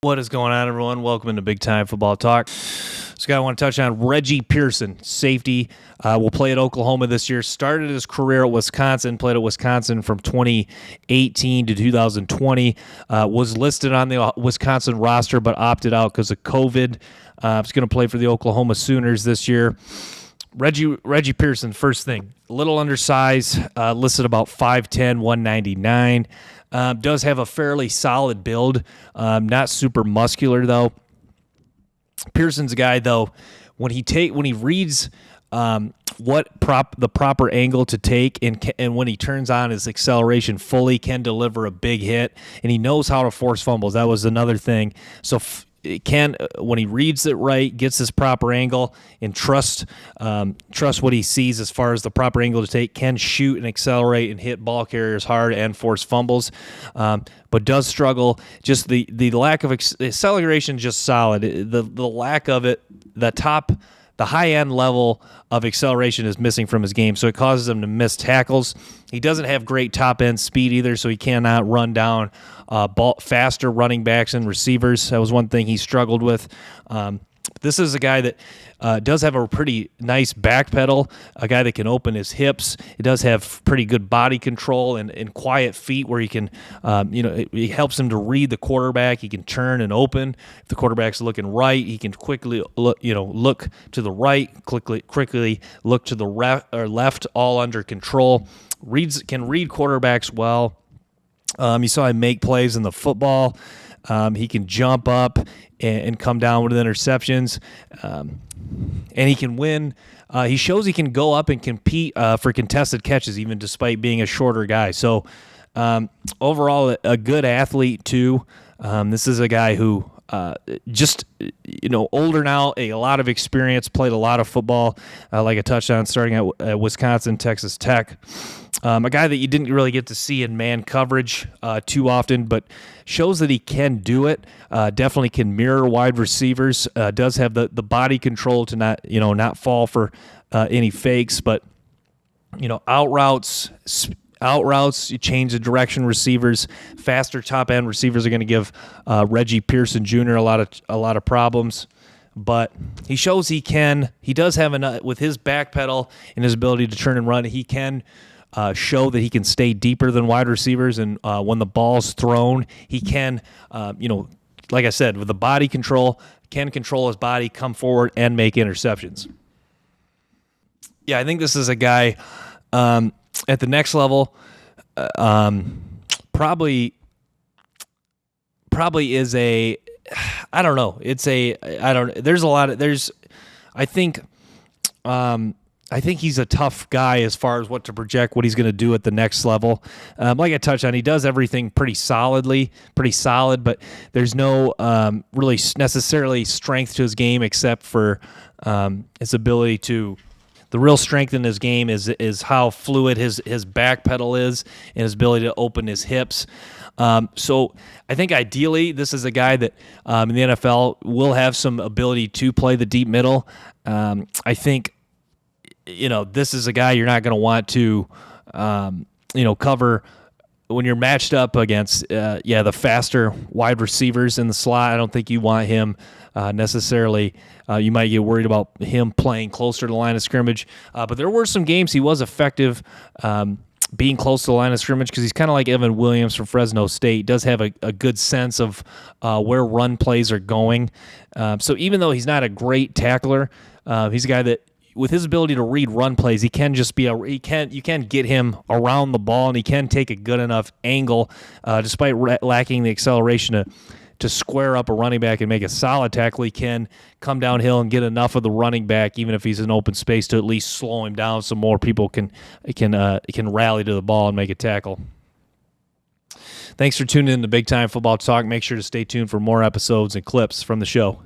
What is going on, everyone? Welcome into Big Time Football Talk. This guy I want to touch on, Reggie Pearson, safety. Will play at Oklahoma this year. Started his career at Wisconsin, played at Wisconsin from 2018 to 2020. Was listed on the Wisconsin roster, but opted out because of COVID. He's going to play for the Oklahoma Sooners this year. Reggie Pearson, first thing, a little undersized, listed about 5'10", 199. Does have a fairly solid build, not super muscular though. Pearson's a guy though, when he reads the proper angle to take and when he turns on his acceleration fully, can deliver a big hit, and he knows how to force fumbles. That was another thing. So when he reads it right, gets his proper angle, and trust what he sees as far as the proper angle to take, can shoot and accelerate and hit ball carriers hard and force fumbles, but does struggle. Just the lack of acceleration, just solid. The lack of it, the high-end level of acceleration is missing from his game, so it causes him to miss tackles. He doesn't have great top-end speed either, so he cannot run down faster running backs and receivers. That was one thing he struggled with. This is a guy that does have a pretty nice back pedal, a guy that can open his hips. He does have pretty good body control and quiet feet where he can, it helps him to read the quarterback. He can turn and open. If the quarterback's looking right, he can quickly look to the right, quickly look to the left, all under control. Can read quarterbacks well. You saw him make plays in the football. He can jump up and come down with interceptions, and he can win. He shows he can go up and compete for contested catches, even despite being a shorter guy. So overall, a good athlete too. This is a guy who older now, a lot of experience, played a lot of football, like I touched on, starting at Wisconsin, Texas Tech. A guy that you didn't really get to see in man coverage too often, but shows that he can do it. Definitely can mirror wide receivers. Does have the body control to not fall for any fakes, but out routes, you change the direction. Receivers, faster top end receivers are going to give Reggie Pearson Jr. a lot of problems. But he shows he does have enough with his back pedal and his ability to turn and run. He can show that he can stay deeper than wide receivers, and when the ball's thrown, he can, like I said, with the body control, can control his body, come forward, and make interceptions. Yeah, I think this is a guy at the next level. Probably is a. I don't know. It's a. I don't. There's a lot of. There's. I think he's a tough guy as far as what to project, what he's going to do at the next level. Like I touched on, he does everything pretty solid, but there's no really necessarily strength to his game except for his ability to. The real strength in his game is how fluid his back pedal is and his ability to open his hips. So I think ideally this is a guy that in the NFL will have some ability to play the deep middle. I think this is a guy you're not going to want to cover when you're matched up against the faster wide receivers in the slot. I don't think you want him necessarily. You might get worried about him playing closer to the line of scrimmage. But there were some games he was effective being close to the line of scrimmage because he's kind of like Evan Williams from Fresno State. Does have a good sense of where run plays are going. So even though he's not a great tackler, he's a guy that, with his ability to read run plays, he can just be you can get him around the ball, and he can take a good enough angle, despite lacking the acceleration to square up a running back and make a solid tackle. He can come downhill and get enough of the running back, even if he's in open space, to at least slow him down so more people can rally to the ball and make a tackle. Thanks for tuning in to Big Time Football Talk. Make sure to stay tuned for more episodes and clips from the show.